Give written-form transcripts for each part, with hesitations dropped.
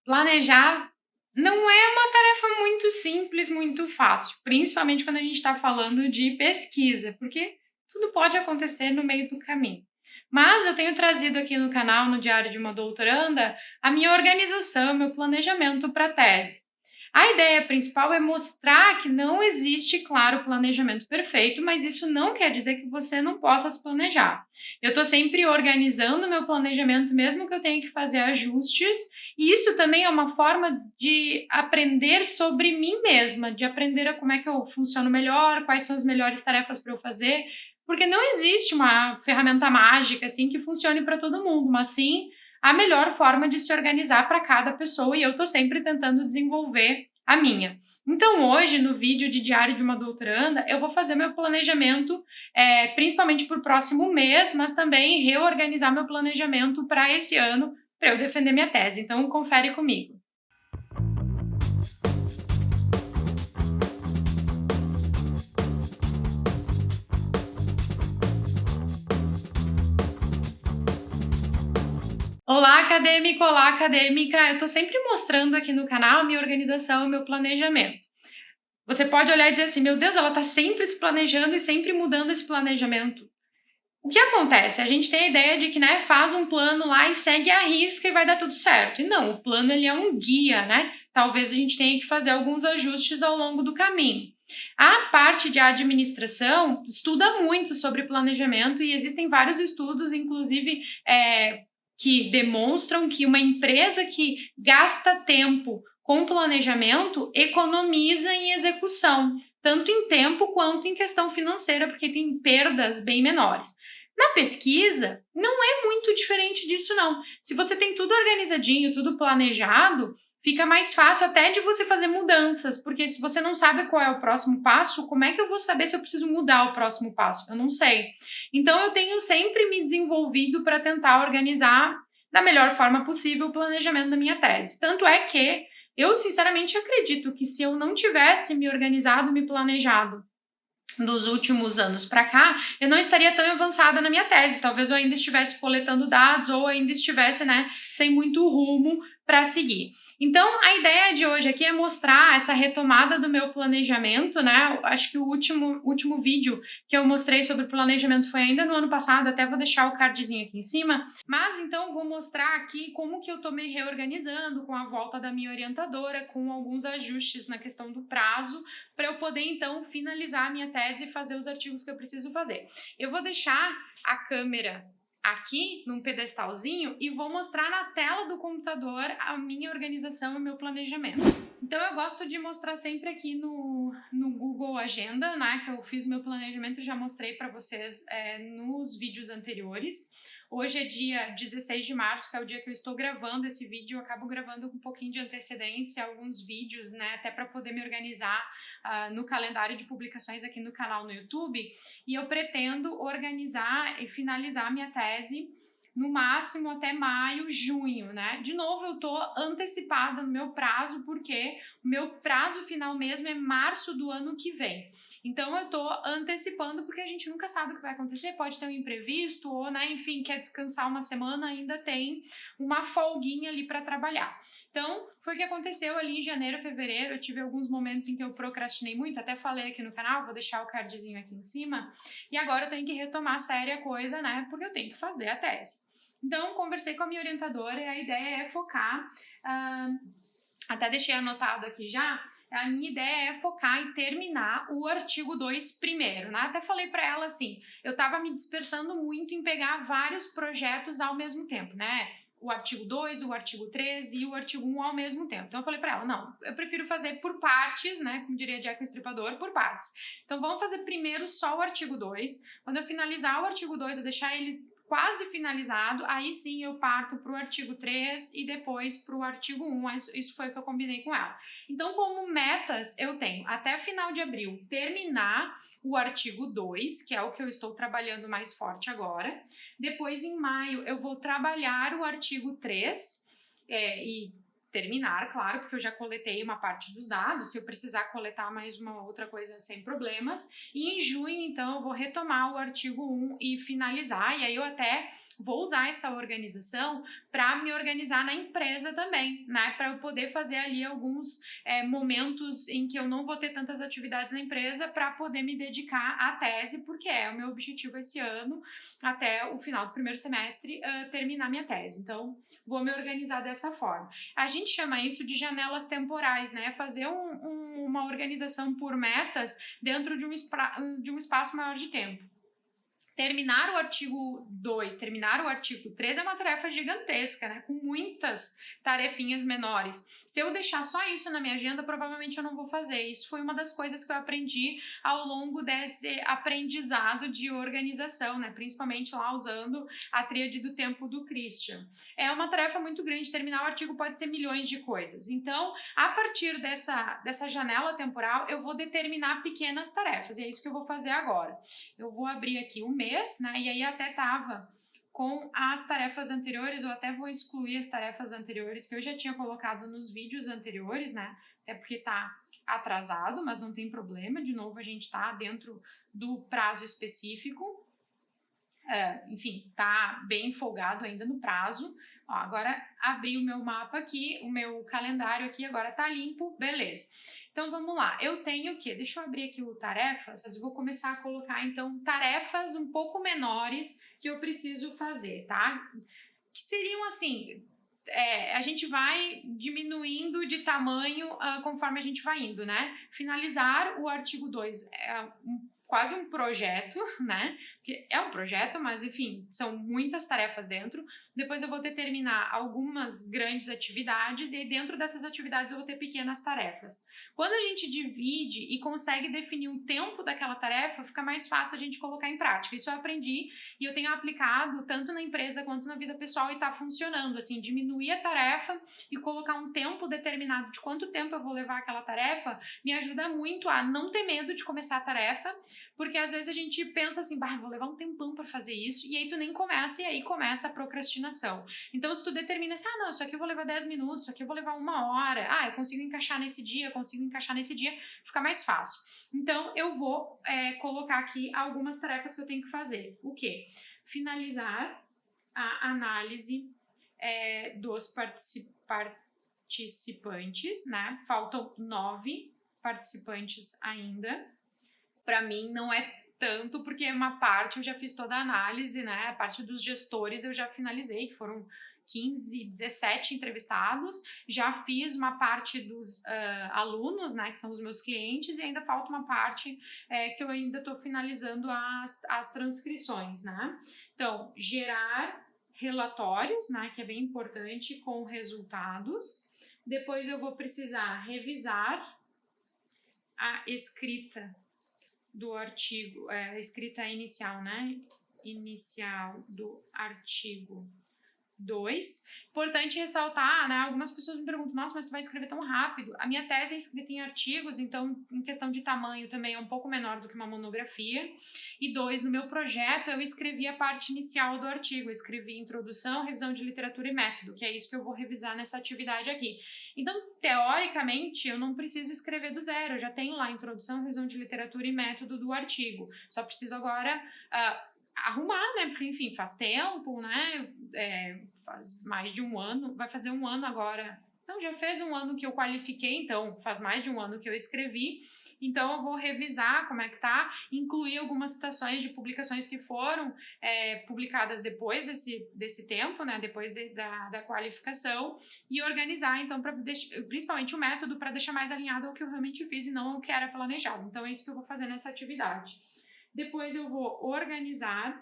Planejar não é uma tarefa muito simples, muito fácil, principalmente quando a gente está falando de pesquisa, porque tudo pode acontecer no meio do caminho. Mas eu tenho trazido aqui no canal, no Diário de uma Doutoranda, a minha organização, meu planejamento para a tese. A ideia principal é mostrar que não existe, claro, planejamento perfeito, mas isso não quer dizer que você não possa se planejar. Eu estou sempre organizando meu planejamento, mesmo que eu tenha que fazer ajustes, e isso também é uma forma de aprender sobre mim mesma, de aprender a como é que eu funciono melhor, quais são as melhores tarefas para eu fazer, porque não existe uma ferramenta mágica assim que funcione para todo mundo, mas sim a melhor forma de se organizar para cada pessoa, e eu estou sempre tentando desenvolver a minha. Então, hoje, no vídeo de Diário de uma Doutoranda, eu vou fazer meu planejamento, principalmente para o próximo mês, mas também reorganizar meu planejamento para esse ano, para eu defender minha tese. Então, confere comigo. Olá, acadêmico! Olá, acadêmica! Eu estou sempre mostrando aqui no canal minha organização e meu planejamento. Você pode olhar e dizer assim, meu Deus, ela está sempre se planejando e sempre mudando esse planejamento. O que acontece? A gente tem a ideia de que, né, faz um plano lá e segue à risca e vai dar tudo certo. E não, o plano ele é um guia, né? Talvez a gente tenha que fazer alguns ajustes ao longo do caminho. A parte de administração estuda muito sobre planejamento e existem vários estudos, inclusive, que demonstram que uma empresa que gasta tempo com planejamento economiza em execução, tanto em tempo quanto em questão financeira, porque tem perdas bem menores. Na pesquisa, não é muito diferente disso, não. Se você tem tudo organizadinho, tudo planejado, fica mais fácil até de você fazer mudanças, porque se você não sabe qual é o próximo passo, como é que eu vou saber se eu preciso mudar o próximo passo? Eu não sei. Então, eu tenho sempre me desenvolvido para tentar organizar da melhor forma possível o planejamento da minha tese. Tanto é que eu, sinceramente, acredito que se eu não tivesse me organizado, me planejado dos últimos anos para cá, eu não estaria tão avançada na minha tese. Talvez eu ainda estivesse coletando dados ou ainda estivesse, né, sem muito rumo para seguir. Então, a ideia de hoje aqui é mostrar essa retomada do meu planejamento, né? Acho que o último vídeo que eu mostrei sobre planejamento foi ainda no ano passado, até vou deixar o cardzinho aqui em cima. Mas, então, vou mostrar aqui como que eu tô me reorganizando com a volta da minha orientadora, com alguns ajustes na questão do prazo, para eu poder, então, finalizar a minha tese e fazer os artigos que eu preciso fazer. Eu vou deixar a câmera aqui num pedestalzinho e vou mostrar na tela do computador a minha organização e meu planejamento. Então eu gosto de mostrar sempre aqui no Google Agenda, né, que eu fiz meu planejamento e já mostrei para vocês nos vídeos anteriores. Hoje é dia 16 de março, que é o dia que eu estou gravando esse vídeo. Eu acabo gravando com um pouquinho de antecedência alguns vídeos, né, até para poder me organizar no calendário de publicações aqui no canal no YouTube. E eu pretendo organizar e finalizar minha tese no máximo até maio, junho, né? De novo, eu tô antecipada no meu prazo, porque o meu prazo final mesmo é março do ano que vem. Então, eu tô antecipando, porque a gente nunca sabe o que vai acontecer, pode ter um imprevisto, ou, né, enfim, quer descansar uma semana, ainda tem uma folguinha ali para trabalhar. Então, foi o que aconteceu ali em janeiro, fevereiro, eu tive alguns momentos em que eu procrastinei muito, até falei aqui no canal, vou deixar o cardzinho aqui em cima, e agora eu tenho que retomar séria a coisa, né, porque eu tenho que fazer a tese. Então, conversei com a minha orientadora e a ideia é focar, até deixei anotado aqui já, a minha ideia é focar em terminar o artigo 2 primeiro, né? Até falei para ela assim, eu estava me dispersando muito em pegar vários projetos ao mesmo tempo, né? O artigo 2, o artigo 3 e o artigo 1 ao mesmo tempo. Então eu falei para ela, não, eu prefiro fazer por partes, né? Como diria Jack o Estripador, por partes. Então vamos fazer primeiro só o artigo 2. Quando eu finalizar o artigo 2, eu deixar ele quase finalizado, aí sim eu parto para o artigo 3 e depois para o artigo 1, isso foi o que eu combinei com ela. Então, como metas, eu tenho até final de abril terminar o artigo 2, que é o que eu estou trabalhando mais forte agora. Depois, em maio, eu vou trabalhar o artigo 3 e terminar, claro, porque eu já coletei uma parte dos dados, se eu precisar coletar mais uma outra coisa sem problemas, e em junho, então, eu vou retomar o artigo 1 e finalizar, e aí eu até vou usar essa organização para me organizar na empresa também, né? Para eu poder fazer ali alguns momentos em que eu não vou ter tantas atividades na empresa para poder me dedicar à tese, porque é o meu objetivo esse ano, até o final do primeiro semestre, terminar minha tese. Então, vou me organizar dessa forma. A gente chama isso de janelas temporais, né? Fazer uma organização por metas dentro de um espaço maior de tempo. Terminar o artigo 2, terminar o artigo 3 é uma tarefa gigantesca, né? Com muitas tarefinhas menores. Se eu deixar só isso na minha agenda, provavelmente eu não vou fazer. Isso foi uma das coisas que eu aprendi ao longo desse aprendizado de organização, né? Principalmente lá usando a tríade do tempo do Christian. É uma tarefa muito grande, terminar o artigo pode ser milhões de coisas. Então, a partir dessa janela temporal, eu vou determinar pequenas tarefas. E é isso que eu vou fazer agora. Eu vou abrir aqui o mês, né? E aí até tava com as tarefas anteriores, eu até vou excluir as tarefas anteriores que eu já tinha colocado nos vídeos anteriores, né? Até porque tá atrasado, mas não tem problema. De novo, a gente tá dentro do prazo específico. Enfim, tá bem folgado ainda no prazo. Ó, agora abri o meu mapa aqui, o meu calendário aqui, agora tá limpo, beleza. Então vamos lá, eu tenho o quê? Deixa eu abrir aqui o tarefas, eu vou começar a colocar então tarefas um pouco menores que eu preciso fazer, tá? Que seriam assim, a gente vai diminuindo de tamanho conforme a gente vai indo, né? Finalizar o artigo 2 é quase um projeto, né? Que é um projeto, mas enfim, são muitas tarefas dentro. Depois eu vou determinar algumas grandes atividades e aí dentro dessas atividades eu vou ter pequenas tarefas. Quando a gente divide e consegue definir o tempo daquela tarefa, fica mais fácil a gente colocar em prática. Isso eu aprendi e eu tenho aplicado tanto na empresa quanto na vida pessoal e tá funcionando, assim, diminuir a tarefa e colocar um tempo determinado de quanto tempo eu vou levar aquela tarefa me ajuda muito a não ter medo de começar a tarefa, porque às vezes a gente pensa assim, vou levar um tempão para fazer isso, e aí tu nem começa, e aí começa a procrastinação. Então se tu determina assim, não, isso aqui eu vou levar 10 minutos, isso aqui eu vou levar 1 hora, eu consigo encaixar nesse dia, fica mais fácil. Então eu vou colocar aqui algumas tarefas que eu tenho que fazer. O quê? Finalizar a análise dos participantes, né? Faltam 9 participantes ainda. Para mim não é tanto, porque uma parte eu já fiz toda a análise, né? A parte dos gestores eu já finalizei, que foram 15, 17 entrevistados. Já fiz uma parte dos alunos, né? Que são os meus clientes, e ainda falta uma parte que eu ainda estou finalizando as transcrições, né? Então, gerar relatórios, né? Que é bem importante, com resultados. Depois eu vou precisar revisar a escrita do artigo, escrita inicial, né? Inicial do artigo 2. Importante ressaltar, né? Algumas pessoas me perguntam, nossa, mas tu vai escrever tão rápido? A minha tese é escrita em artigos, então, em questão de tamanho também é um pouco menor do que uma monografia. E 2, no meu projeto, eu escrevi a parte inicial do artigo, escrevi introdução, revisão de literatura e método, que é isso que eu vou revisar nessa atividade aqui. Então, teoricamente, eu não preciso escrever do zero, eu já tenho lá a introdução, revisão de literatura e método do artigo. Só preciso agora arrumar, né? Porque, enfim, faz tempo, né? Faz mais de 1 ano, vai fazer 1 ano agora. Então, já fez 1 ano que eu qualifiquei, então faz mais de 1 ano que eu escrevi. Então, eu vou revisar como é que tá, incluir algumas citações de publicações que foram publicadas depois desse tempo, né? Depois da qualificação, e organizar, então, principalmente o método, para deixar mais alinhado ao que eu realmente fiz e não ao que era planejado. Então, é isso que eu vou fazer nessa atividade. Depois eu vou organizar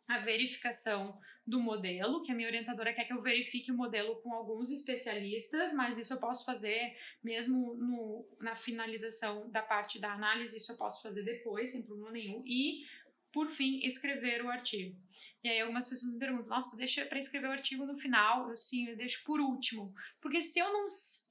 a verificação do modelo, que a minha orientadora quer que eu verifique o modelo com alguns especialistas, mas isso eu posso fazer mesmo na finalização da parte da análise, isso eu posso fazer depois, sem problema nenhum. E, por fim, escrever o artigo. E aí algumas pessoas me perguntam, nossa, tu deixa para escrever o artigo no final? Eu deixo por último. Porque se eu não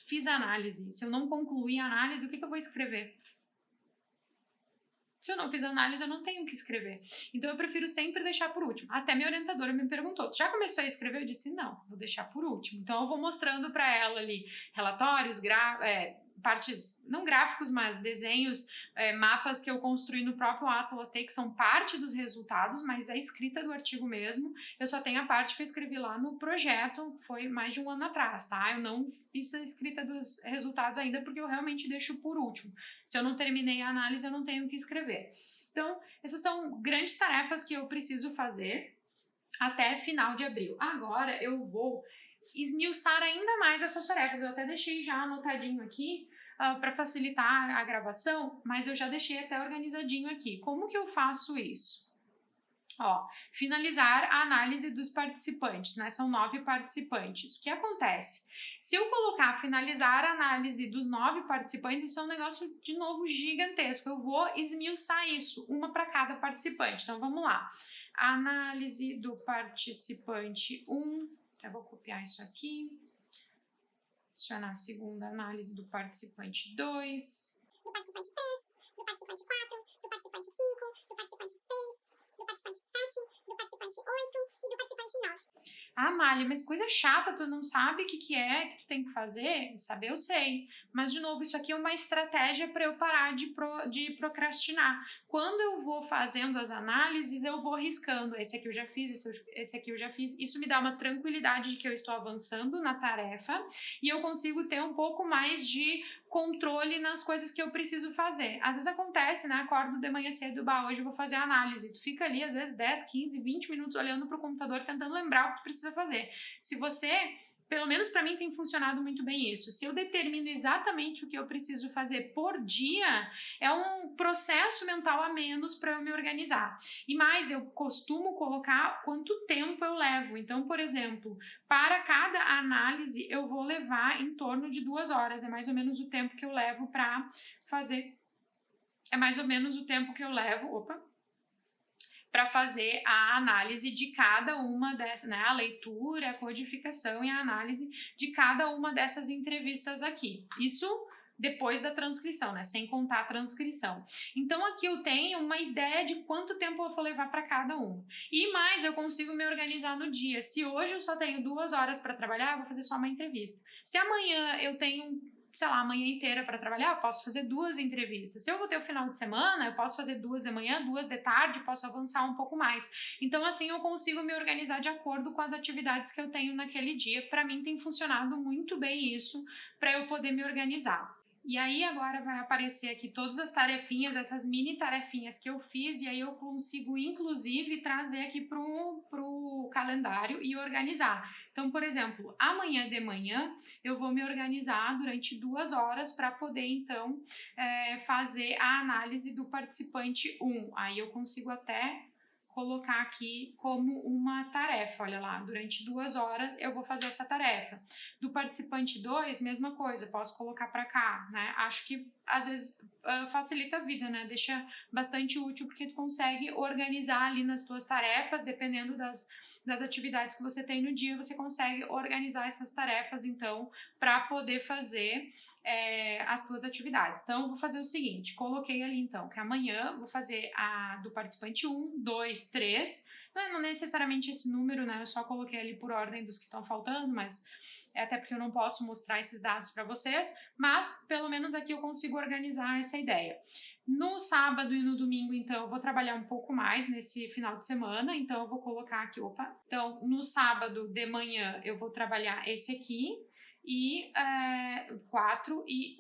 fiz a análise, se eu não concluir a análise, o que eu vou escrever? Se eu não fiz análise, eu não tenho o que escrever. Então, eu prefiro sempre deixar por último. Até minha orientadora me perguntou, já começou a escrever? Eu disse, não, vou deixar por último. Então, eu vou mostrando para ela ali relatórios, partes, não gráficos, mas desenhos, mapas que eu construí no próprio Atlas Take, que são parte dos resultados, mas a escrita do artigo mesmo, eu só tenho a parte que eu escrevi lá no projeto, foi mais de um ano atrás, tá? Eu não fiz a escrita dos resultados ainda, porque eu realmente deixo por último. Se eu não terminei a análise, eu não tenho o que escrever. Então, essas são grandes tarefas que eu preciso fazer até final de abril. Agora eu vou esmiuçar ainda mais essas tarefas. Eu até deixei já anotadinho aqui para facilitar a gravação, mas eu já deixei até organizadinho aqui. Como que eu faço isso? Ó, finalizar a análise dos participantes, né? São 9 participantes. O que acontece? Se eu colocar finalizar a análise dos 9 participantes, isso é um negócio, de novo, gigantesco. Eu vou esmiuçar isso, uma para cada participante. Então, vamos lá. Análise do participante 1. Eu vou copiar isso aqui. Adicionar a segunda análise do participante 2. Do participante 3, do participante 4, do participante 5, do participante 6, do participante 7, do participante 8 e do participante 9. Ah, Mali, mas coisa chata, tu não sabe o que é que tu tem que fazer? Saber eu sei. Mas, de novo, isso aqui é uma estratégia para eu parar de procrastinar. Quando eu vou fazendo as análises, eu vou riscando. Esse aqui eu já fiz, esse aqui eu já fiz. Isso me dá uma tranquilidade de que eu estou avançando na tarefa e eu consigo ter um pouco mais de controle nas coisas que eu preciso fazer. Às vezes acontece, né? Acordo de manhã cedo, hoje eu vou fazer a análise. Tu fica ali, às vezes, 10, 15, 20 minutos olhando para o computador, tentando lembrar o que tu precisa fazer. Se você, pelo menos para mim tem funcionado muito bem isso, se eu determino exatamente o que eu preciso fazer por dia, é um processo mental a menos para eu me organizar. E mais, eu costumo colocar quanto tempo eu levo. Então, por exemplo, para cada análise eu vou levar em torno de 2 horas, é mais ou menos o tempo que eu levo para fazer, para fazer a análise de cada uma dessas, né? A leitura, a codificação e a análise de cada uma dessas entrevistas aqui. Isso depois da transcrição, né? Sem contar a transcrição. Então aqui eu tenho uma ideia de quanto tempo eu vou levar para cada um. E mais, eu consigo me organizar no dia. Se hoje eu só tenho 2 horas para trabalhar, eu vou fazer só uma entrevista. Se amanhã eu tenho, sei lá, a manhã inteira para trabalhar, eu posso fazer 2 entrevistas. Se eu vou ter o final de semana, eu posso fazer 2 de manhã, 2 de tarde, posso avançar um pouco mais. Então, assim, eu consigo me organizar de acordo com as atividades que eu tenho naquele dia. Para mim, tem funcionado muito bem isso, para eu poder me organizar. E aí agora vai aparecer aqui todas as tarefinhas, essas mini tarefinhas que eu fiz, e aí eu consigo inclusive trazer aqui pro calendário e organizar. Então, por exemplo, amanhã de manhã eu vou me organizar durante 2 horas para poder então fazer a análise do participante 1. Aí eu consigo até colocar aqui como uma tarefa, olha lá, durante 2 horas eu vou fazer essa tarefa. Do participante 2, mesma coisa, posso colocar para cá, né? Acho que às vezes facilita a vida, né? Deixa bastante útil porque tu consegue organizar ali nas tuas tarefas, dependendo das atividades que você tem no dia, você consegue organizar essas tarefas, então, para poder fazer as tuas atividades. Então, eu vou fazer o seguinte, coloquei ali, então, que amanhã vou fazer a do participante 1, 2, 3, não necessariamente esse número, né, eu só coloquei ali por ordem dos que estão faltando, mas até porque eu não posso mostrar esses dados para vocês, mas pelo menos aqui eu consigo organizar essa ideia. No sábado e no domingo, então, eu vou trabalhar um pouco mais nesse final de semana, então eu vou colocar aqui, então no sábado de manhã eu vou trabalhar esse aqui, e 4 e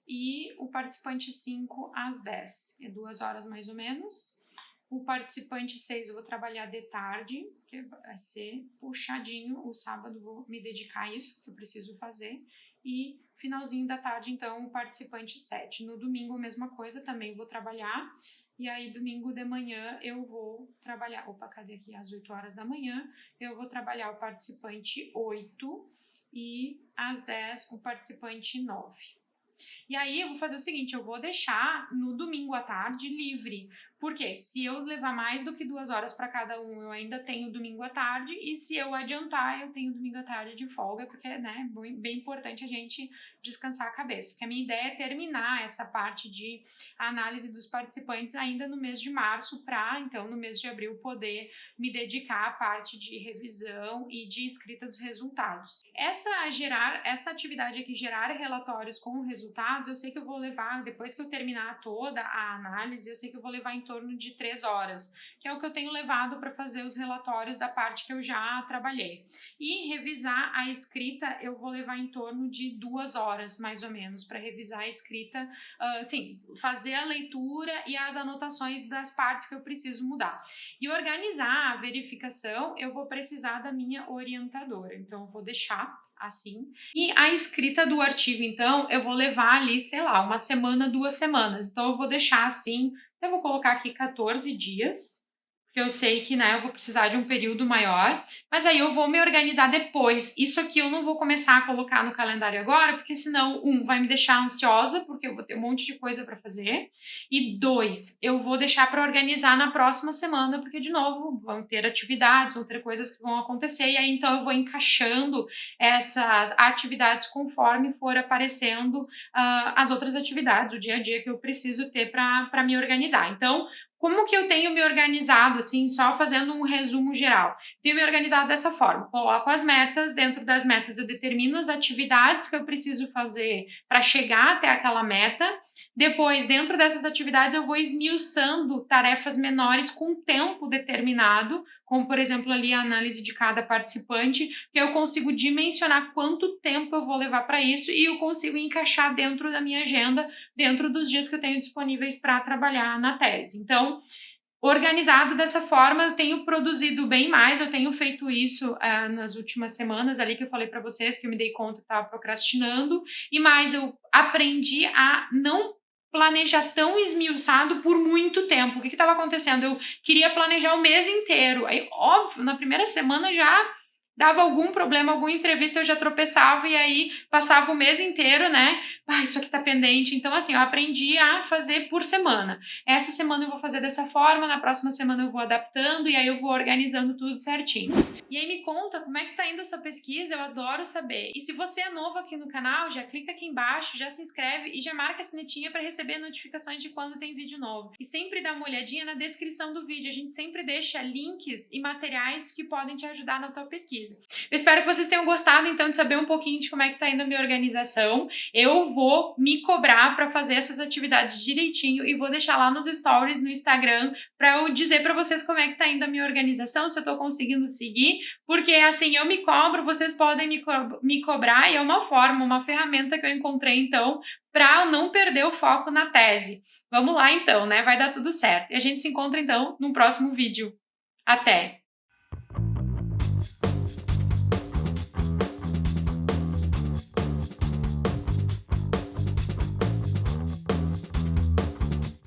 e o participante 5 às 10, 2 horas mais ou menos. O participante 6 eu vou trabalhar de tarde, que vai ser puxadinho, o sábado vou me dedicar a isso, que eu preciso fazer, e finalzinho da tarde, então, o participante 7. No domingo, a mesma coisa, também vou trabalhar, e aí domingo de manhã eu vou trabalhar, cadê aqui? Às 8 horas da manhã, eu vou trabalhar o participante 8 e às 10 o participante 9. E aí eu vou fazer o seguinte, eu vou deixar no domingo à tarde livre, Porque se eu levar mais do que 2 horas para cada um, eu ainda tenho domingo à tarde, e se eu adiantar, eu tenho domingo à tarde de folga, porque, né, bem importante a gente descansar a cabeça. Porque a minha ideia é terminar essa parte de análise dos participantes ainda no mês de março, para, então, no mês de abril, poder me dedicar à parte de revisão e de escrita dos resultados. Essa atividade aqui, gerar relatórios com resultados, eu sei que eu vou levar, depois que eu terminar toda a análise, eu sei que eu vou levar em torno de 3 horas, que é o que eu tenho levado para fazer os relatórios da parte que eu já trabalhei. E revisar a escrita, eu vou levar em torno de 2 horas, mais ou menos, para revisar a escrita, fazer a leitura e as anotações das partes que eu preciso mudar. E organizar a verificação, eu vou precisar da minha orientadora, então eu vou deixar assim. E a escrita do artigo, então, eu vou levar ali, sei lá, 1 semana, 2 semanas. Então, eu vou deixar assim, eu vou colocar aqui 14 dias, porque eu sei que, né, eu vou precisar de um período maior, mas aí eu vou me organizar depois. Isso aqui eu não vou começar a colocar no calendário agora, porque senão, vai me deixar ansiosa, porque eu vou ter um monte de coisa para fazer, e 2, eu vou deixar para organizar na próxima semana, porque, de novo, vão ter atividades, vão ter coisas que vão acontecer, e aí, então, eu vou encaixando essas atividades conforme for aparecendo as outras atividades, o dia a dia que eu preciso ter para me organizar. Então, como que eu tenho me organizado, assim, só fazendo um resumo geral? Tenho me organizado dessa forma: coloco as metas, dentro das metas eu determino as atividades que eu preciso fazer para chegar até aquela meta. Depois, dentro dessas atividades, eu vou esmiuçando tarefas menores com tempo determinado, como, por exemplo, ali a análise de cada participante, que eu consigo dimensionar quanto tempo eu vou levar para isso e eu consigo encaixar dentro da minha agenda, dentro dos dias que eu tenho disponíveis para trabalhar na tese. Então, organizado dessa forma, eu tenho produzido bem mais, eu tenho feito isso nas últimas semanas, ali que eu falei para vocês, que eu me dei conta que estava procrastinando, e mais, eu aprendi a não planejar tão esmiuçado por muito tempo. O que estava acontecendo? Eu queria planejar o mês inteiro, aí, óbvio, na primeira semana já dava algum problema, alguma entrevista, eu já tropeçava, e aí passava o mês inteiro, né? Isso aqui tá pendente. Então, assim, eu aprendi a fazer por semana. Essa semana eu vou fazer dessa forma, na próxima semana eu vou adaptando, e aí eu vou organizando tudo certinho. E aí me conta como é que tá indo essa pesquisa, eu adoro saber. E se você é novo aqui no canal, já clica aqui embaixo, já se inscreve e já marca a sinetinha para receber notificações de quando tem vídeo novo. E sempre dá uma olhadinha na descrição do vídeo, a gente sempre deixa links e materiais que podem te ajudar na tua pesquisa. Eu espero que vocês tenham gostado, então, de saber um pouquinho de como é que tá indo a minha organização. Eu vou me cobrar para fazer essas atividades direitinho e vou deixar lá nos stories no Instagram para eu dizer para vocês como é que tá indo a minha organização, se eu tô conseguindo seguir, porque assim, eu me cobro, vocês podem me cobrar, e é uma forma, uma ferramenta que eu encontrei, então, para não perder o foco na tese. Vamos lá, então, né? Vai dar tudo certo. E a gente se encontra, então, no próximo vídeo. Até!